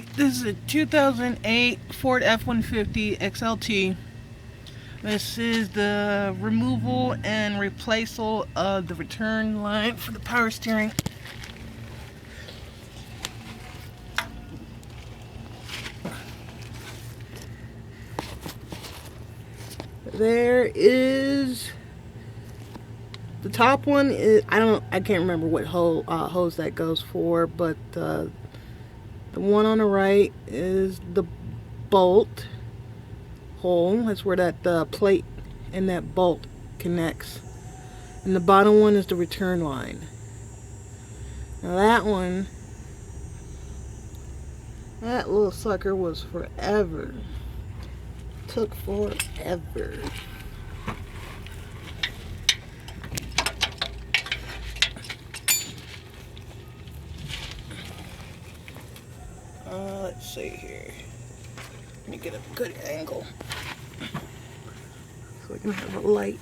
Alright, this is a 2008 Ford F-150 XLT. This is the removal and replaceal of the return line for the power steering. There is the top one. I can't remember what hose that goes for, but the one on the right is the bolt hole. That's where that plate and that bolt connects. And the bottom one is the return line. Now that one, that little sucker was forever. Took forever. Let's see here. Let me get a good angle so we can have a light.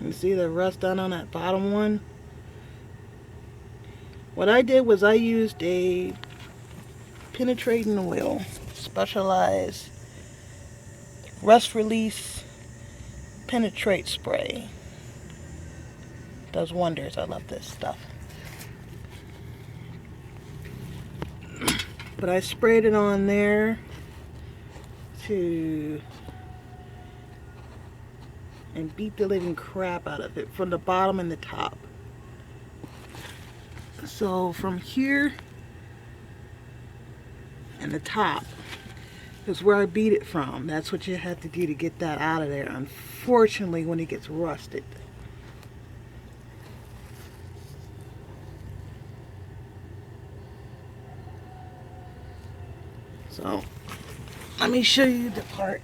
You see the rust done on that bottom one? What I did was I used a penetrating oil, specialized rust release penetrate spray. Does wonders. I love this stuff. But I sprayed it on there and beat the living crap out of it from the bottom and the top. So from here and the top is where I beat it from. That's what you have to do to get that out of there. Unfortunately, when it gets rusted. So let me show you the part.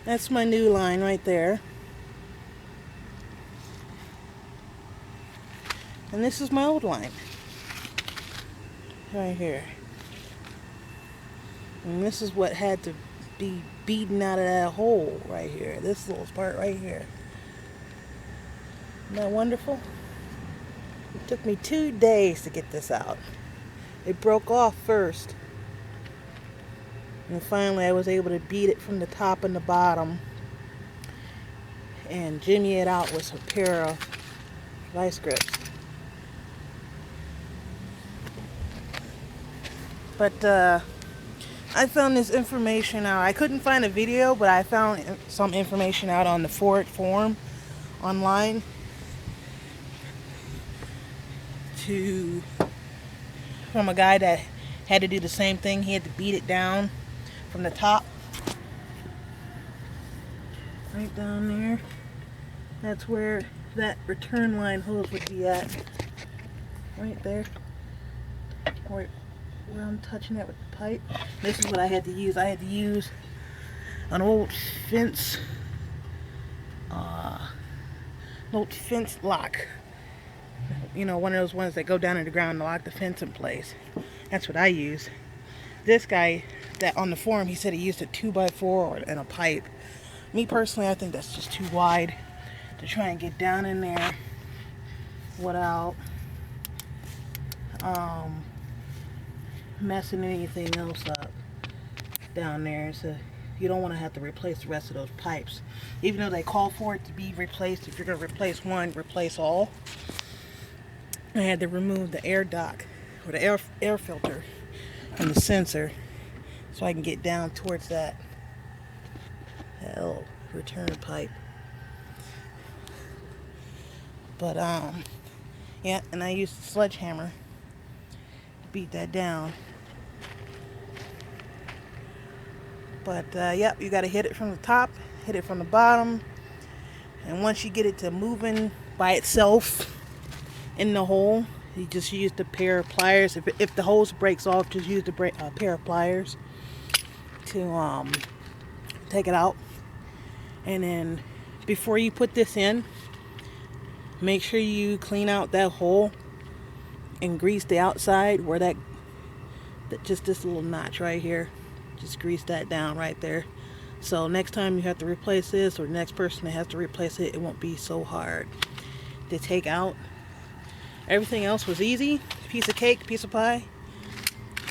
That's my new line right there. And this is my old line. Right here. And this is what had to be beaten out of that hole right here. This little part right here. Isn't that wonderful? It took me 2 days to get this out. It broke off first. And finally I was able to beat it from the top and the bottom and jimmy it out with a pair of vice grips. But I found this information out. I couldn't find a video, but I found some information out on the Ford forum online from a guy that had to do the same thing. He had to beat it down from the top, right down there. That's where that return line hose would be at, right there, where I'm touching it with the pipe. This is what I had to use. I had to use an old fence lock. You know, one of those ones that go down in the ground to lock the fence in place. That's what I use. This guy that on the forum, he said he used a 2x4 and a pipe. Me personally, I think that's just too wide to try and get down in there without messing anything else up down there. So you don't want to have to replace the rest of those pipes, even though they call for it to be replaced. If you're going to replace one, replace all. I had to remove the air duct or the air filter and the sensor so I can get down towards that little return pipe. But yeah, and I used the sledgehammer to beat that down. But yep, you got to hit it from the top, hit it from the bottom, and once you get it to moving by itself in the hole, you just use the pair of pliers. If the hose breaks off, just use the pair of pliers to take it out. And then before you put this in, make sure you clean out that hole and grease the outside where that just this little notch right here. Just grease that down right there. So next time you have to replace this, or the next person that has to replace it, it won't be so hard to take out. Everything else was easy. Piece of cake, piece of pie.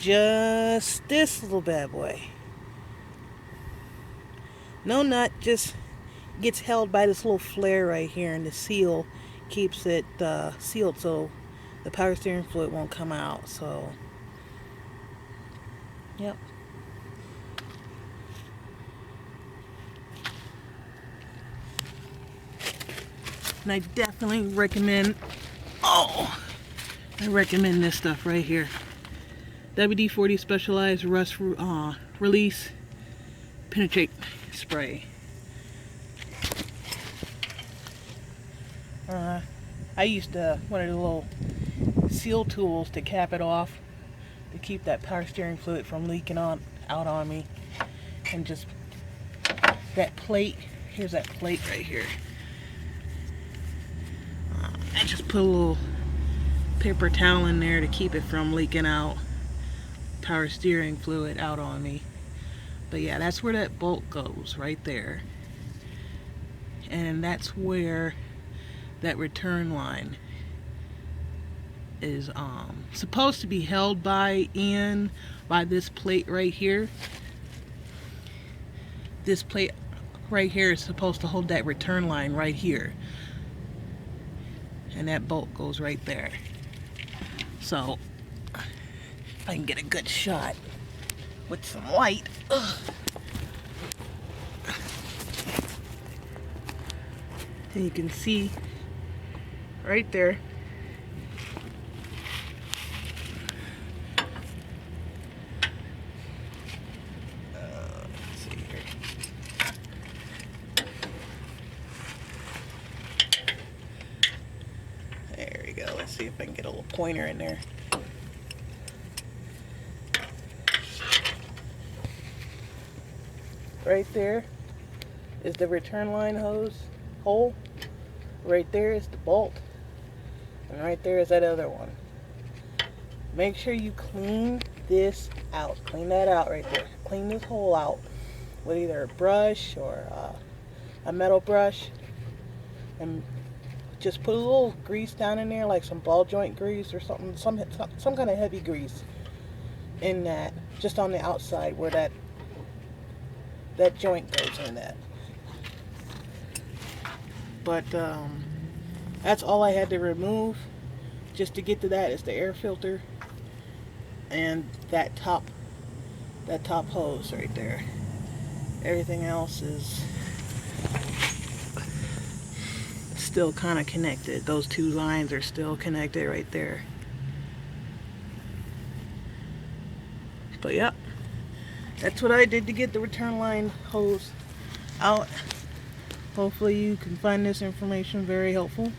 Just this little bad boy. No nut, just gets held by this little flare right here, and the seal keeps it sealed so the power steering fluid won't come out. So, yep. And I definitely recommend, I recommend this stuff right here. WD-40 Specialized Rust Release Penetrate Spray. I used one of the little seal tools to cap it off to keep that power steering fluid from leaking out on me. And just that plate, here's that plate right here. I just put a little paper towel in there to keep it from leaking out power steering fluid out on me. But yeah, that's where that bolt goes, right there. And that's where that return line is supposed to be held by this plate right here. This plate right here is supposed to hold that return line right here. And that bolt goes right there. So, if I can get a good shot with some light. And you can see right there. Let's see here. There we go. Let's see if I can get a little pointer in there. Right there is the return line hole. Right there is the bolt. And right there is that other one. Make sure you clean this out. Clean that out right there. Clean this hole out with either a brush or a metal brush. And just put a little grease down in there, like some ball joint grease or something, some kind of heavy grease in that, just on the outside where that joint goes in that. But that's all I had to remove just to get to that is the air filter and that top hose right there. Everything else is still kind of connected. Those two lines are still connected right there. But yep, that's what I did to get the return line hose out. Hopefully you can find this information very helpful.